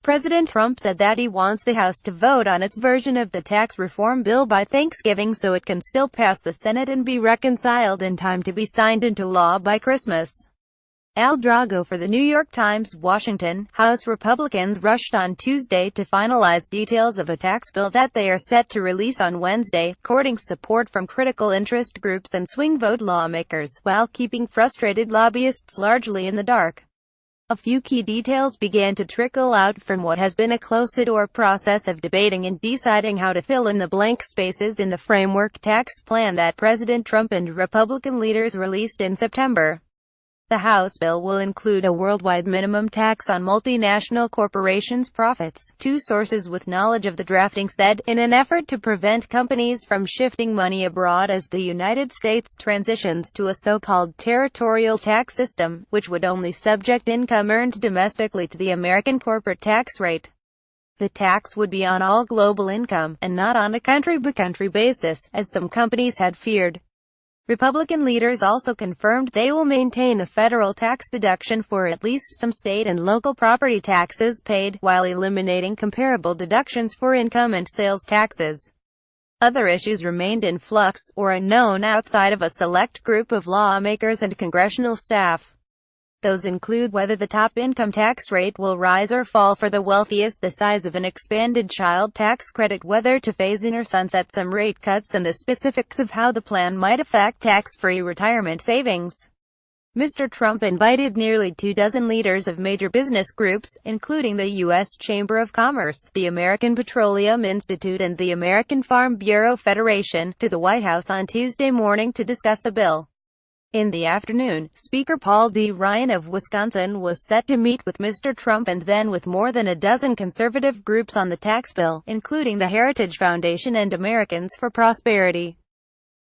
President Trump said that he wants the House to vote on its version of the tax reform bill by Thanksgiving so it can still pass the Senate and be reconciled in time to be signed into law by Christmas. Al Drago for The New York Times, Washington. House Republicans rushed on Tuesday to finalize details of a tax bill that they are set to release on Wednesday, courting support from critical interest groups and swing vote lawmakers, while keeping frustrated lobbyists largely in the dark. A few key details began to trickle out from what has been a closed-door process of debating and deciding how to fill in the blank spaces in the framework tax plan that President Trump and Republican leaders released in September. The House bill will include a worldwide minimum tax on multinational corporations' profits, two sources with knowledge of the drafting said, in an effort to prevent companies from shifting money abroad as the United States transitions to a so-called territorial tax system, which would only subject income earned domestically to the American corporate tax rate. The tax would be on all global income, and not on a country-by-country basis, as some companies had feared. Republican leaders also confirmed they will maintain a federal tax deduction for at least some state and local property taxes paid, while eliminating comparable deductions for income and sales taxes. Other issues remained in flux, or unknown outside of a select group of lawmakers and congressional staff. Those include whether the top income tax rate will rise or fall for the wealthiest, the size of an expanded child tax credit, whether to phase in or sunset some rate cuts, and the specifics of how the plan might affect tax-free retirement savings. Mr. Trump invited nearly 24 leaders of major business groups, including the U.S. Chamber of Commerce, the American Petroleum Institute and the American Farm Bureau Federation, to the White House on Tuesday morning to discuss the bill. In the afternoon, Speaker Paul D. Ryan of Wisconsin was set to meet with Mr. Trump and then with more than a dozen conservative groups on the tax bill, including the Heritage Foundation and Americans for Prosperity.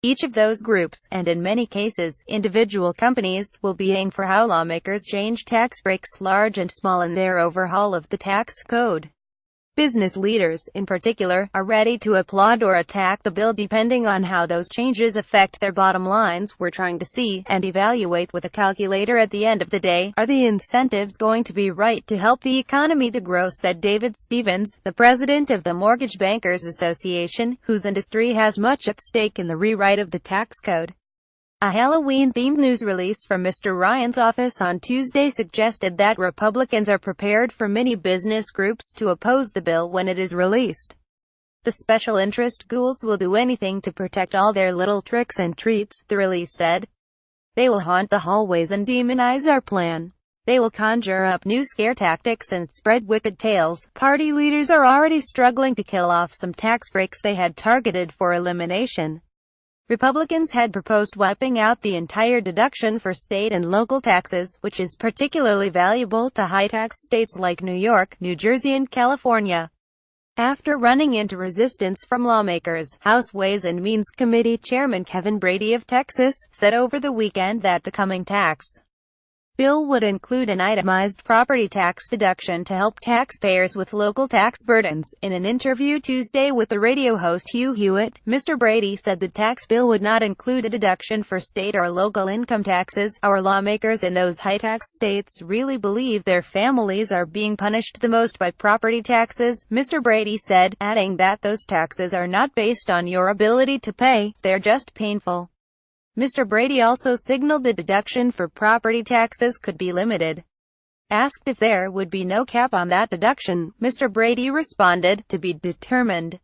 Each of those groups, and in many cases, individual companies, will be aiming for how lawmakers change tax breaks, large and small, in their overhaul of the tax code. Business leaders, in particular, are ready to applaud or attack the bill depending on how those changes affect their bottom lines. We're trying to see and evaluate with a calculator at the end of the day, are the incentives going to be right to help the economy to grow, said David Stevens, the president of the Mortgage Bankers Association, whose industry has much at stake in the rewrite of the tax code. A Halloween-themed news release from Mr. Ryan's office on Tuesday suggested that Republicans are prepared for many business groups to oppose the bill when it is released. The special interest ghouls will do anything to protect all their little tricks and treats, the release said. They will haunt the hallways and demonize our plan. They will conjure up new scare tactics and spread wicked tales. Party leaders are already struggling to kill off some tax breaks they had targeted for elimination. Republicans had proposed wiping out the entire deduction for state and local taxes, which is particularly valuable to high-tax states like New York, New Jersey and California. After running into resistance from lawmakers, House Ways and Means Committee Chairman Kevin Brady of Texas said over the weekend that the coming tax bill would include an itemized property tax deduction to help taxpayers with local tax burdens. In an interview Tuesday with the radio host Hugh Hewitt, Mr. Brady said the tax bill would not include a deduction for state or local income taxes. Our lawmakers in those high-tax states really believe their families are being punished the most by property taxes, Mr. Brady said, adding that those taxes are not based on your ability to pay, they're just painful. Mr. Brady also signaled the deduction for property taxes could be limited. Asked if there would be no cap on that deduction, Mr. Brady responded, to be determined.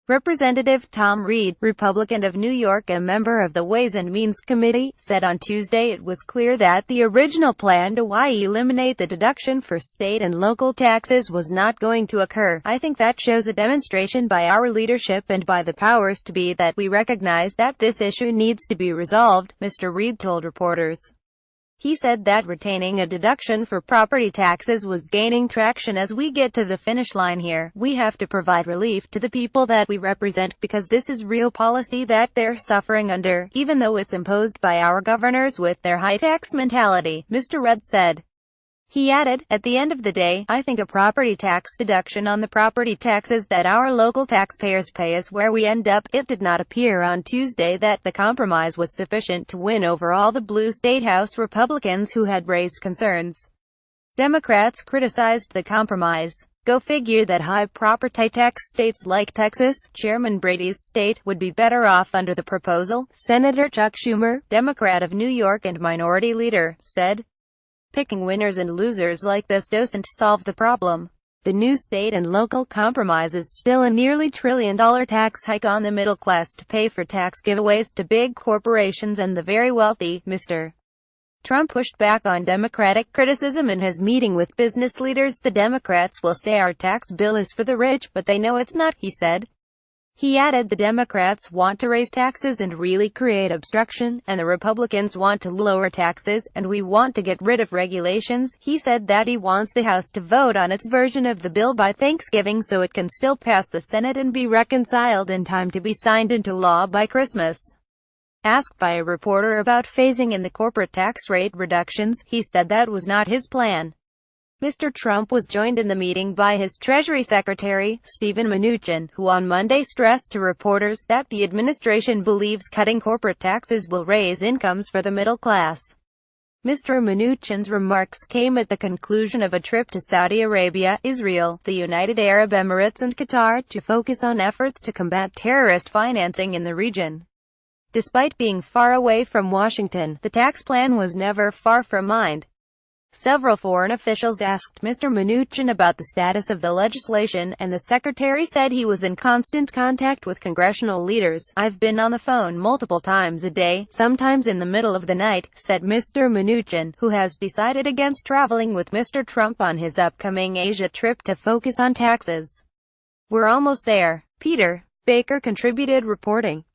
Representative Tom Reed, Republican of New York, a member of the Ways and Means Committee, said on Tuesday it was clear that the original plan to eliminate the deduction for state and local taxes was not going to occur. I think that shows a demonstration by our leadership and by the powers to be that we recognize that this issue needs to be resolved, Mr. Reed told reporters. He said that retaining a deduction for property taxes was gaining traction. As we get to the finish line here, we have to provide relief to the people that we represent, because this is real policy that they're suffering under, even though it's imposed by our governors with their high-tax mentality, Mr. Rudd said. He added, at the end of the day, I think a property tax deduction on the property taxes that our local taxpayers pay is where we end up. It did not appear on Tuesday that the compromise was sufficient to win over all the blue state House Republicans who had raised concerns. Democrats criticized the compromise. Go figure that high property tax states like Texas, Chairman Brady's state, would be better off under the proposal, Senator Chuck Schumer, Democrat of New York and Minority Leader, said. Picking winners and losers like this doesn't solve the problem. The new state and local compromise is still a nearly $1 trillion tax hike on the middle class to pay for tax giveaways to big corporations and the very wealthy. Mr. Trump pushed back on Democratic criticism in his meeting with business leaders. The Democrats will say our tax bill is for the rich, but they know it's not, he said. He added the Democrats want to raise taxes and really create obstruction, and the Republicans want to lower taxes, and we want to get rid of regulations. He said that he wants the House to vote on its version of the bill by Thanksgiving so it can still pass the Senate and be reconciled in time to be signed into law by Christmas. Asked by a reporter about phasing in the corporate tax rate reductions, he said that was not his plan. Mr. Trump was joined in the meeting by his Treasury Secretary, Steven Mnuchin, who on Monday stressed to reporters that the administration believes cutting corporate taxes will raise incomes for the middle class. Mr. Mnuchin's remarks came at the conclusion of a trip to Saudi Arabia, Israel, the United Arab Emirates and Qatar to focus on efforts to combat terrorist financing in the region. Despite being far away from Washington, the tax plan was never far from mind. Several foreign officials asked Mr. Mnuchin about the status of the legislation, and the secretary said he was in constant contact with congressional leaders. I've been on the phone multiple times a day, sometimes in the middle of the night, said Mr. Mnuchin, who has decided against traveling with Mr. Trump on his upcoming Asia trip to focus on taxes. We're almost there. Peter Baker contributed reporting.